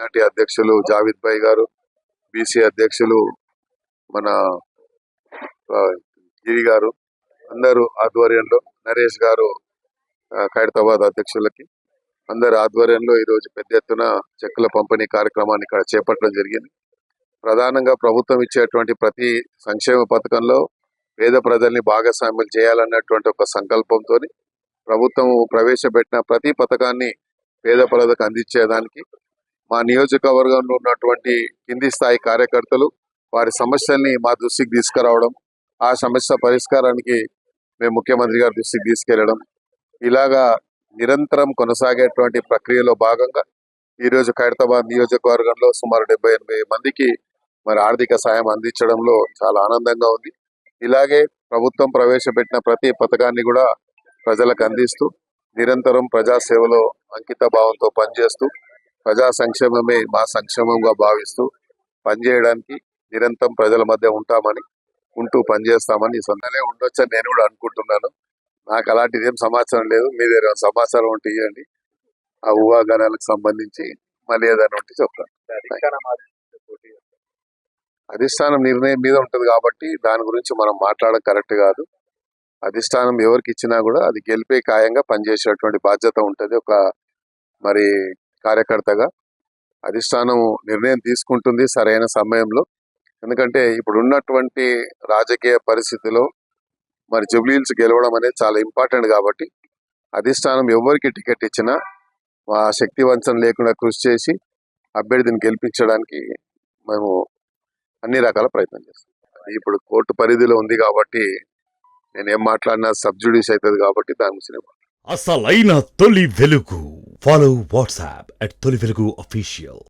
Minority అధ్యక్షులు జావిద్ భాయ్ గారు, BC అధ్యక్షులు మన గిరి గారు, అందరూ ఆధ్వర్యంలో, నరేష్ గారు ఖైరతాబాద్ అధ్యక్షులకి అందరి ఆధ్వర్యంలో ఈరోజు పెద్ద ఎత్తున చెక్కుల పంపిణీ కార్యక్రమాన్ని ఇక్కడ చేపట్టడం జరిగింది. ప్రధానంగా ప్రభుత్వం ఇచ్చేటువంటి ప్రతి సంక్షేమ పథకంలో పేద ప్రజల్ని భాగస్వామ్యం చేయాలన్నటువంటి ఒక సంకల్పంతో ప్రభుత్వం ప్రవేశపెట్టిన ప్రతి పథకాన్ని పేద ప్రజలకు అందించేదానికి మా నియోజకవర్గంలో ఉన్నటువంటి కింది స్థాయి కార్యకర్తలు వారి సమస్యల్ని మా దృష్టికి తీసుకురావడం, ఆ సమస్య పరిష్కారానికి మేము ముఖ్యమంత్రి గారి దృష్టికి తీసుకెళ్లడం, ఇలాగా నిరంతరం కొనసాగేటువంటి ప్రక్రియలో భాగంగా ఈరోజు ఖైరతాబాద్ నియోజకవర్గంలో సుమారు 78 మందికి మరి ఆర్థిక సాయం అందించడంలో చాలా ఆనందంగా ఉంది. ఇలాగే ప్రభుత్వం ప్రవేశపెట్టిన ప్రతి పథకాన్ని కూడా ప్రజలకు అందిస్తూ నిరంతరం ప్రజాసేవలో అంకిత భావంతో పనిచేస్తూ ప్రజా సంక్షేమమే మా సంక్షేమంగా భావిస్తూ పనిచేయడానికి నిరంతరం ప్రజల మధ్య ఉంటూ పనిచేస్తామని ఈ సందర్భంగా ఉండొచ్చని నేను కూడా అనుకుంటున్నాను. నాకు అలాంటిది ఏం సమాచారం లేదు. మీ దగ్గర సమాచారం ఉంటే ఇవ్వండి. ఆ ఊహాగానాలకు సంబంధించి మళ్ళీ ఏదైనా ఉంటే చెప్తాను. అధిష్టానం నిర్ణయం మీద ఉంటది కాబట్టి దాని గురించి మనం మాట్లాడడం కరెక్ట్ కాదు. అధిష్టానం ఎవరికి ఇచ్చినా కూడా అది గెలిపే ఖాయంగా పనిచేసేటువంటి బాధ్యత ఉంటది. ఒక మరి కార్యకర్తగా అధిష్టానం నిర్ణయం తీసుకుంటుంది సరైన సమయంలో. ఎందుకంటే ఇప్పుడు ఉన్నటువంటి రాజకీయ పరిస్థితిలో మరి జూబ్లీహిల్స్ గెలవడం అనేది చాలా ఇంపార్టెంట్ కాబట్టి అధిష్టానం ఎవరికి టికెట్ ఇచ్చినా ఆ శక్తి వంచన లేకుండా కృషి చేసి అభ్యర్థిని గెలిపించడానికి మేము అన్ని రకాల ప్రయత్నం చేస్తాం. ఇప్పుడు కోర్టు పరిధిలో ఉంది కాబట్టి నేనేం మాట్లాడినా సబ్జుడీస్ అవుతుంది కాబట్టి దాని గురించి అసలైన తొలి వెలుగు. ఫాలో వాట్సాప్ @తొలి వెలుగు అఫీషియల్.